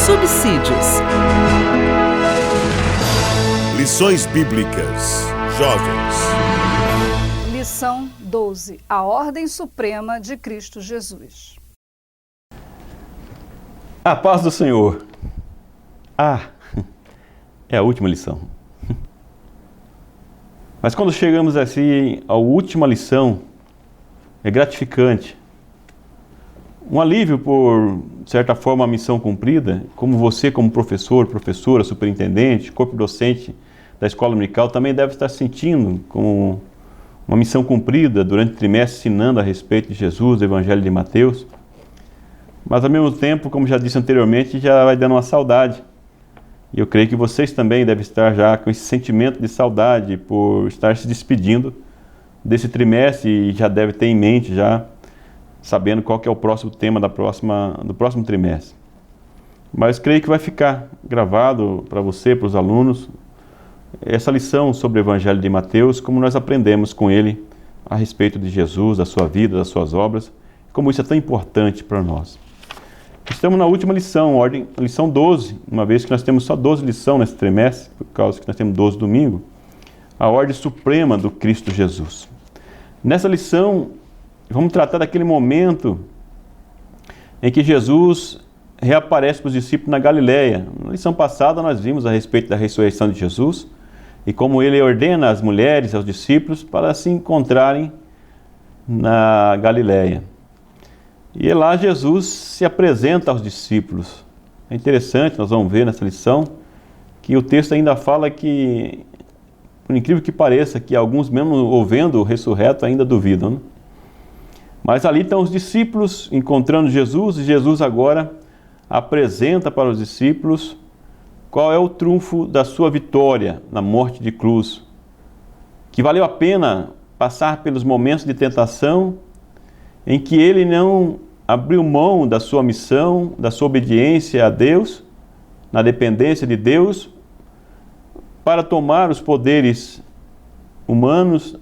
subsídios. Lições Bíblicas. Jovens. Lição 12. A ordem suprema de Cristo Jesus. A paz do Senhor. É a última lição. Mas quando chegamos assim à última lição, é gratificante. Um alívio por, de certa forma, a missão cumprida, como você, como professor, professora, superintendente, corpo docente da escola dominical, também deve estar sentindo como uma missão cumprida durante o trimestre, ensinando a respeito de Jesus, do Evangelho de Mateus. Mas, ao mesmo tempo, como já disse anteriormente, já vai dando uma saudade. E eu creio que vocês também devem estar já com esse sentimento de saudade por estar se despedindo desse trimestre e já deve ter em mente, já sabendo qual que é o próximo tema do próximo trimestre. Mas creio que vai ficar gravado para você, para os alunos, essa lição sobre o Evangelho de Mateus, como nós aprendemos com ele a respeito de Jesus, da sua vida, das suas obras, como isso é tão importante para nós. Estamos na última lição, lição 12, uma vez que nós temos só 12 lições nesse trimestre, por causa que nós temos 12 domingos, a ordem suprema do Cristo Jesus. Nessa lição, vamos tratar daquele momento em que Jesus reaparece para os discípulos na Galileia. Na lição passada nós vimos a respeito da ressurreição de Jesus e como ele ordena às mulheres, aos discípulos, para se encontrarem na Galileia. E lá Jesus se apresenta aos discípulos. É interessante, nós vamos ver nessa lição, que o texto ainda fala que, por incrível que pareça, que alguns mesmo ouvindo o ressurreto ainda duvidam, né? Mas ali estão os discípulos encontrando Jesus, e Jesus agora apresenta para os discípulos qual é o trunfo da sua vitória na morte de cruz, que valeu a pena passar pelos momentos de tentação em que ele não abriu mão da sua missão, da sua obediência a Deus, na dependência de Deus, para tomar os poderes humanos,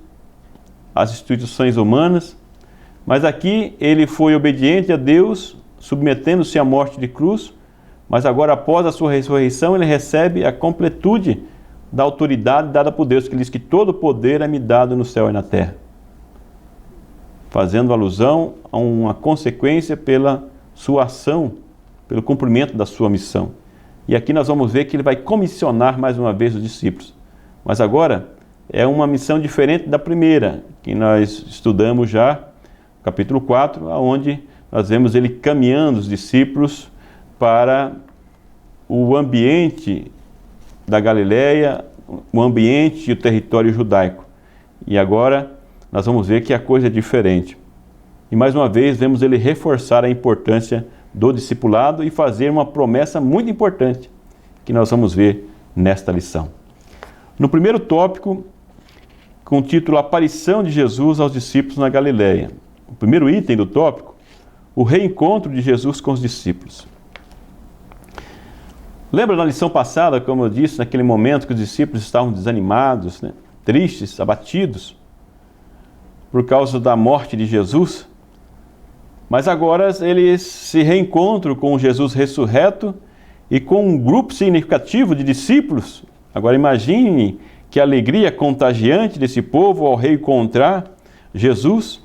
as instituições humanas, mas aqui ele foi obediente a Deus, submetendo-se à morte de cruz, mas agora após a sua ressurreição ele recebe a completude da autoridade dada por Deus, que diz que todo poder é me dado no céu e na terra, fazendo alusão a uma consequência pela sua ação, pelo cumprimento da sua missão. E aqui nós vamos ver que ele vai comissionar mais uma vez os discípulos. Mas agora é uma missão diferente da primeira, que nós estudamos já, capítulo 4, onde nós vemos ele caminhando os discípulos para o ambiente da Galileia, o ambiente e o território judaico. E agora nós vamos ver que a coisa é diferente. E mais uma vez vemos ele reforçar a importância do discipulado e fazer uma promessa muito importante que nós vamos ver nesta lição. No primeiro tópico, com o título Aparição de Jesus aos discípulos na Galileia. O primeiro item do tópico, o reencontro de Jesus com os discípulos. Lembra na lição passada, como eu disse, naquele momento que os discípulos estavam desanimados, né? Tristes, abatidos, por causa da morte de Jesus? Mas agora eles se reencontram com Jesus ressurreto e com um grupo significativo de discípulos. Agora imagine que alegria contagiante desse povo ao reencontrar Jesus.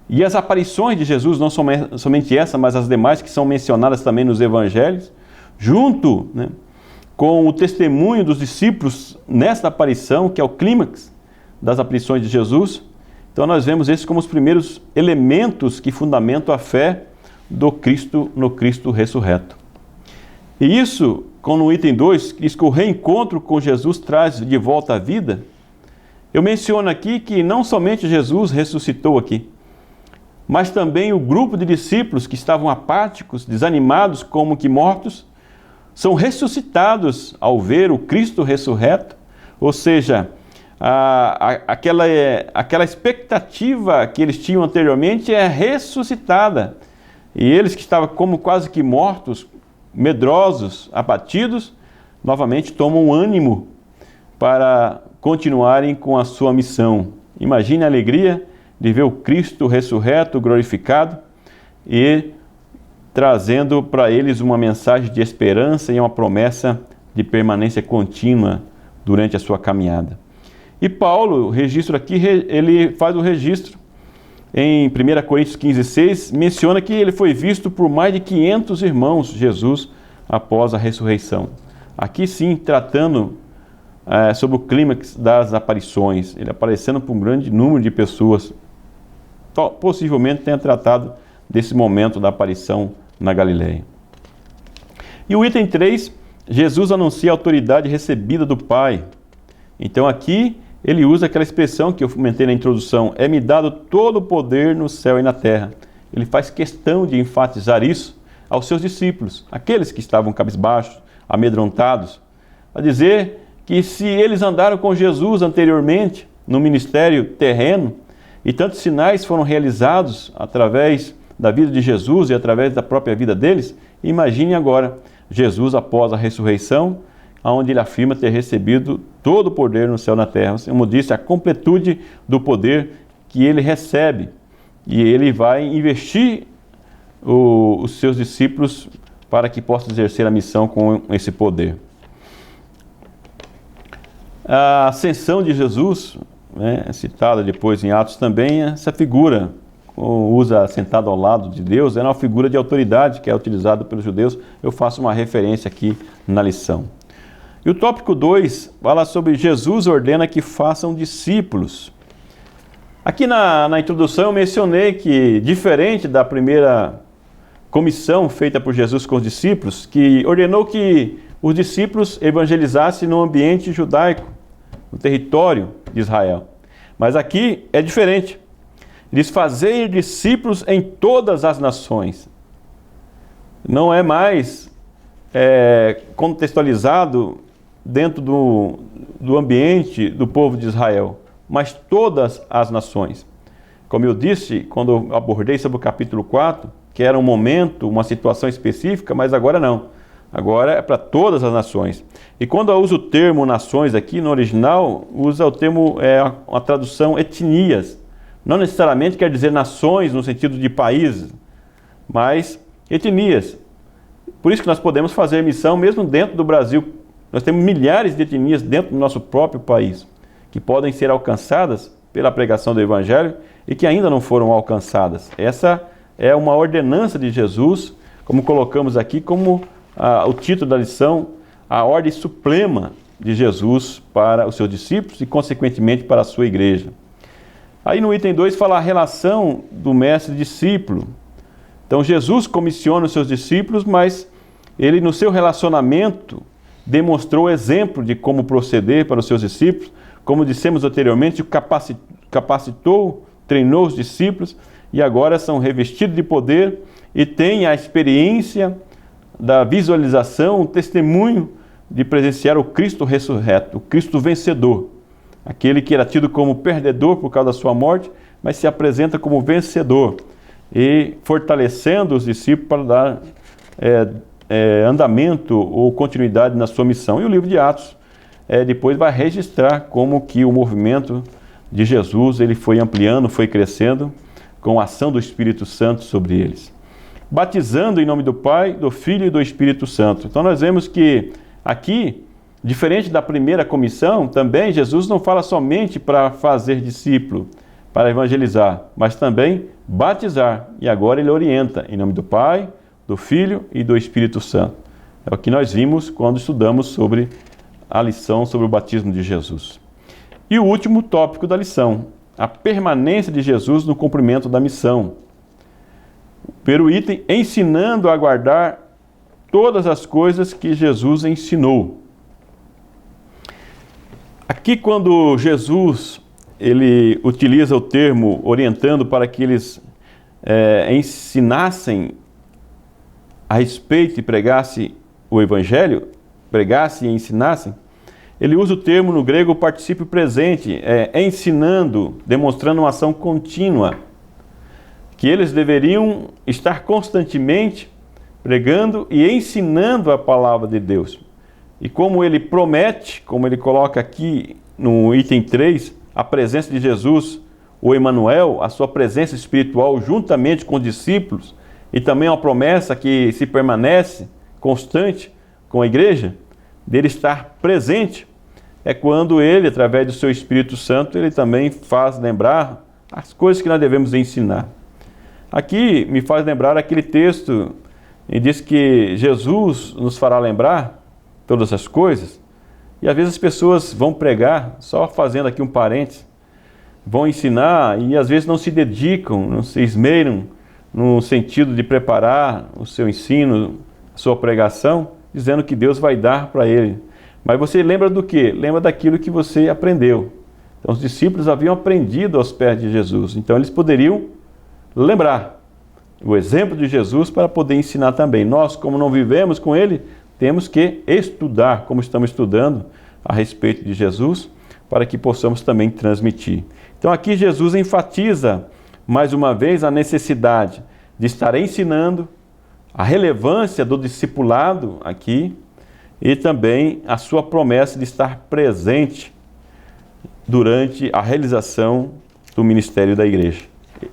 E as aparições de Jesus, não somente essa, mas as demais que são mencionadas também nos evangelhos, junto, né, com o testemunho dos discípulos nesta aparição, que é o clímax das aparições de Jesus. Então nós vemos esses como os primeiros elementos que fundamentam a fé do Cristo no Cristo ressurreto. E isso, como no item 2, diz que o reencontro com Jesus traz de volta a vida. Eu menciono aqui que não somente Jesus ressuscitou aqui, mas também o grupo de discípulos que estavam apáticos, desanimados, como que mortos, são ressuscitados ao ver o Cristo ressurreto, ou seja, aquela expectativa que eles tinham anteriormente é ressuscitada. E eles que estavam como quase que mortos, medrosos, abatidos, novamente tomam ânimo para continuarem com a sua missão. Imagine a alegria de ver o Cristo ressurreto, glorificado, e trazendo para eles uma mensagem de esperança e uma promessa de permanência contínua durante a sua caminhada. E Paulo, o registro aqui, ele faz o registro em 1 Coríntios 15:6, menciona que ele foi visto por mais de 500 irmãos, Jesus, após a ressurreição. Aqui sim, tratando sobre o clímax das aparições, ele aparecendo para um grande número de pessoas, possivelmente tenha tratado desse momento da aparição na Galileia. E o item 3, Jesus anuncia a autoridade recebida do Pai. Então aqui ele usa aquela expressão que eu comentei na introdução, é-me dado todo o poder no céu e na terra. Ele faz questão de enfatizar isso aos seus discípulos, aqueles que estavam cabisbaixos, amedrontados, a dizer que se eles andaram com Jesus anteriormente no ministério terreno, e tantos sinais foram realizados através da vida de Jesus e através da própria vida deles, imagine agora Jesus após a ressurreição, onde ele afirma ter recebido todo o poder no céu e na terra. Como disse, a completude do poder que ele recebe. E ele vai investir os seus discípulos para que possam exercer a missão com esse poder. A ascensão de Jesus, citada depois em Atos também, essa figura, usa sentado ao lado de Deus, é uma figura de autoridade que é utilizada pelos judeus. Eu faço uma referência aqui na lição. E o tópico 2 fala sobre Jesus ordena que façam discípulos. Aqui na introdução eu mencionei que, diferente da primeira comissão feita por Jesus com os discípulos, que ordenou que os discípulos evangelizassem no ambiente judaico, no território de Israel. Mas aqui é diferente. Diz fazer discípulos em todas as nações. Não é mais contextualizado dentro do ambiente do povo de Israel, mas todas as nações. Como eu disse, quando eu abordei sobre o capítulo 4, que era um momento, uma situação específica, mas agora não. Agora é para todas as nações. E quando eu uso o termo nações aqui, no original, usa o termo, uma tradução etnias. Não necessariamente quer dizer nações no sentido de países, mas etnias. Por isso que nós podemos fazer missão mesmo dentro do Brasil. Nós temos milhares de etnias dentro do nosso próprio país, que podem ser alcançadas pela pregação do Evangelho e que ainda não foram alcançadas. Essa é uma ordenança de Jesus, como colocamos aqui, como o título da lição, a ordem suprema de Jesus para os seus discípulos e, consequentemente, para a sua igreja. Aí no item 2 fala a relação do mestre e discípulo. Então Jesus comissiona os seus discípulos, mas ele no seu relacionamento demonstrou exemplo de como proceder para os seus discípulos, como dissemos anteriormente, capacitou, treinou os discípulos e agora são revestidos de poder e têm a experiência da visualização, o testemunho de presenciar o Cristo ressurreto, o Cristo vencedor, aquele que era tido como perdedor por causa da sua morte, mas se apresenta como vencedor e fortalecendo os discípulos para dar andamento ou continuidade na sua missão. E o livro de Atos depois vai registrar como que o movimento de Jesus ele foi ampliando, foi crescendo com a ação do Espírito Santo sobre eles. Batizando em nome do Pai, do Filho e do Espírito Santo. Então nós vemos que aqui, diferente da primeira comissão, também Jesus não fala somente para fazer discípulo, para evangelizar, mas também batizar. E agora ele orienta em nome do Pai, do Filho e do Espírito Santo. É o que nós vimos quando estudamos sobre a lição sobre o batismo de Jesus. E o último tópico da lição, a permanência de Jesus no cumprimento da missão. Primeiro item, ensinando a guardar todas as coisas que Jesus ensinou. Aqui quando Jesus ele utiliza o termo orientando para que eles ensinassem a respeito e pregassem o Evangelho, pregassem e ensinassem, ele usa o termo no grego particípio presente, ensinando, demonstrando uma ação contínua, que eles deveriam estar constantemente pregando e ensinando a palavra de Deus. E como ele promete, como ele coloca aqui no item 3, a presença de Jesus, o Emanuel, a sua presença espiritual juntamente com os discípulos, e também uma promessa que se permanece constante com a igreja, dele estar presente, é quando ele, através do seu Espírito Santo, ele também faz lembrar as coisas que nós devemos ensinar. Aqui me faz lembrar aquele texto, e diz que Jesus nos fará lembrar todas as coisas, e às vezes as pessoas vão pregar, só fazendo aqui um parênteses, vão ensinar e às vezes não se dedicam, não se esmeram no sentido de preparar o seu ensino, a sua pregação, dizendo que Deus vai dar para ele. Mas você lembra do quê? Lembra daquilo que você aprendeu. Então os discípulos haviam aprendido aos pés de Jesus, então eles poderiam lembrar o exemplo de Jesus para poder ensinar também. Nós, como não vivemos com ele, temos que estudar, como estamos estudando a respeito de Jesus, para que possamos também transmitir. Então aqui Jesus enfatiza mais uma vez a necessidade de estar ensinando, a relevância do discipulado aqui e também a sua promessa de estar presente durante a realização do ministério da igreja.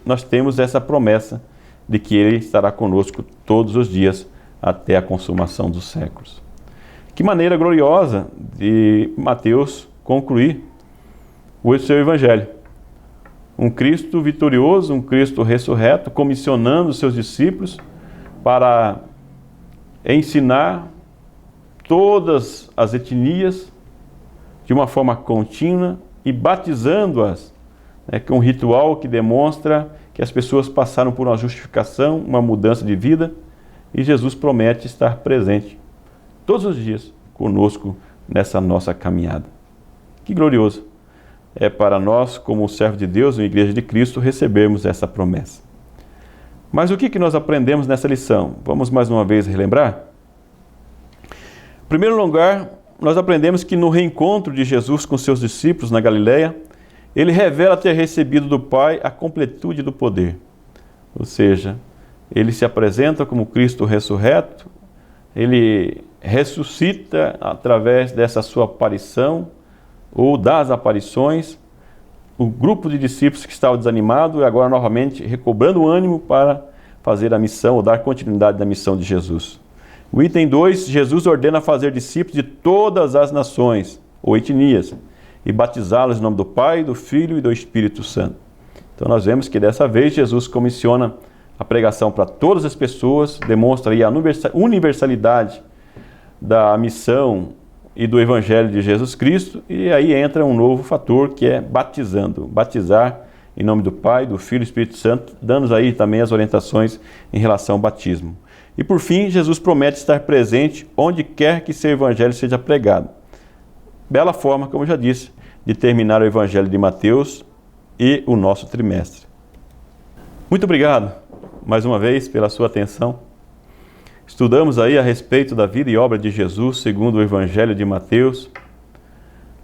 Nós temos essa promessa de que ele estará conosco todos os dias até a consumação dos séculos. Que maneira gloriosa de Mateus concluir o seu evangelho. Um Cristo vitorioso, um Cristo ressurreto, comissionando os seus discípulos para ensinar todas as etnias de uma forma contínua e batizando-as, com um ritual que demonstra que as pessoas passaram por uma justificação, uma mudança de vida, e Jesus promete estar presente todos os dias conosco nessa nossa caminhada. Que glorioso é para nós, como servo de Deus, uma igreja de Cristo, recebermos essa promessa. Mas o que nós aprendemos nessa lição? Vamos mais uma vez relembrar? Em primeiro lugar, nós aprendemos que no reencontro de Jesus com seus discípulos na Galileia, ele revela ter recebido do Pai a completude do poder. Ou seja, ele se apresenta como Cristo ressurreto, ele ressuscita através dessa sua aparição, ou das aparições, o grupo de discípulos que estava desanimado e agora novamente recobrando o ânimo para fazer a missão, ou dar continuidade na missão de Jesus. O item 2, Jesus ordena fazer discípulos de todas as nações, ou etnias, e batizá-los em nome do Pai, do Filho e do Espírito Santo. Então nós vemos que dessa vez Jesus comissiona a pregação para todas as pessoas, demonstra aí a universalidade da missão e do Evangelho de Jesus Cristo, e aí entra um novo fator que é batizando, batizar em nome do Pai, do Filho e do Espírito Santo, dando-nos aí também as orientações em relação ao batismo. E por fim, Jesus promete estar presente onde quer que seu Evangelho seja pregado. Bela forma, como eu já disse, de terminar o Evangelho de Mateus e o nosso trimestre. Muito obrigado, mais uma vez, pela sua atenção. Estudamos aí a respeito da vida e obra de Jesus, segundo o Evangelho de Mateus.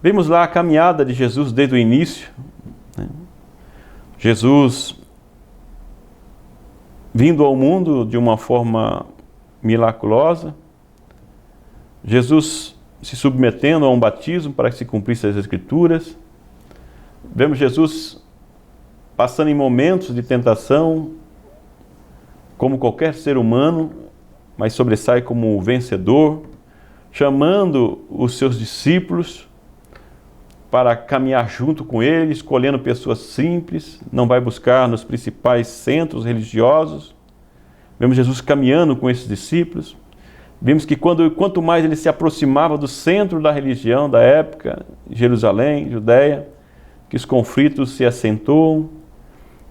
Vimos lá a caminhada de Jesus desde o início. Jesus vindo ao mundo de uma forma miraculosa. Jesus se submetendo a um batismo para que se cumprissem as Escrituras. Vemos Jesus passando em momentos de tentação, como qualquer ser humano, mas sobressai como vencedor, chamando os seus discípulos para caminhar junto com ele, escolhendo pessoas simples, não vai buscar nos principais centros religiosos. Vemos Jesus caminhando com esses discípulos. Vimos que quanto mais ele se aproximava do centro da religião da época, Jerusalém, Judeia, que os conflitos se acentuam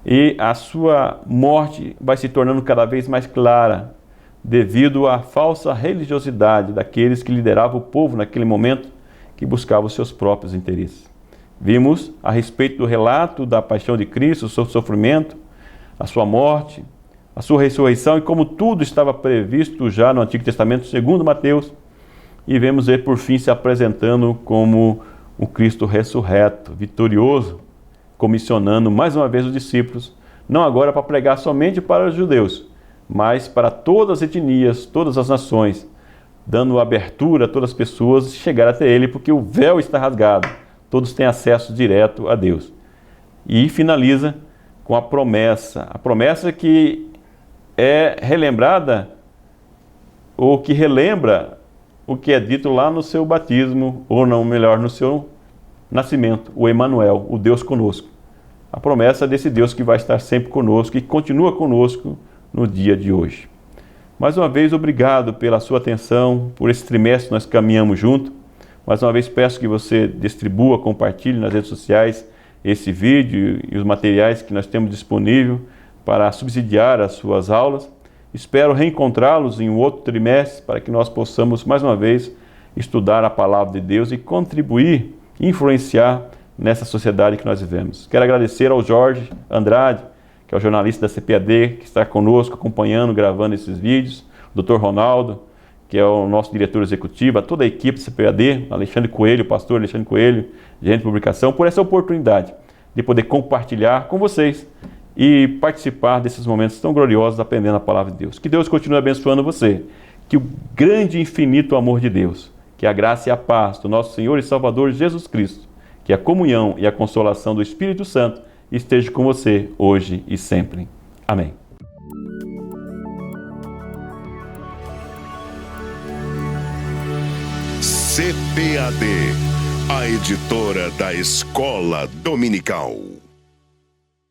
e a sua morte vai se tornando cada vez mais clara, devido à falsa religiosidade daqueles que lideravam o povo naquele momento, que buscavam os seus próprios interesses. Vimos a respeito do relato da paixão de Cristo, o seu sofrimento, a sua morte, a sua ressurreição e como tudo estava previsto já no Antigo Testamento, segundo Mateus, e vemos ele por fim se apresentando como o Cristo ressurreto, vitorioso, comissionando mais uma vez os discípulos, não agora para pregar somente para os judeus, mas para todas as etnias, todas as nações, dando abertura a todas as pessoas chegar até ele, porque o véu está rasgado, todos têm acesso direto a Deus. E finaliza com a promessa que é relembrada, ou que relembra o que é dito lá no seu batismo, ou não, melhor, no seu nascimento, o Emanuel, o Deus conosco. A promessa desse Deus que vai estar sempre conosco e continua conosco no dia de hoje. Mais uma vez, obrigado pela sua atenção, por esse trimestre que nós caminhamos junto. Mais uma vez, peço que você distribua, compartilhe nas redes sociais esse vídeo e os materiais que nós temos disponível para subsidiar as suas aulas. Espero reencontrá-los em um outro trimestre para que nós possamos, mais uma vez, estudar a Palavra de Deus e contribuir, influenciar nessa sociedade que nós vivemos. Quero agradecer ao Jorge Andrade, que é o jornalista da CPAD, que está conosco, acompanhando, gravando esses vídeos, o Dr. Ronaldo, que é o nosso diretor executivo, a toda a equipe do CPAD, Alexandre Coelho, o pastor Alexandre Coelho, gerente de publicação, por essa oportunidade de poder compartilhar com vocês e participar desses momentos tão gloriosos aprendendo a Palavra de Deus. Que Deus continue abençoando você, que o grande e infinito amor de Deus, que a graça e a paz do nosso Senhor e Salvador Jesus Cristo, que a comunhão e a consolação do Espírito Santo esteja com você hoje e sempre. Amém. CPAD, a editora da Escola Dominical.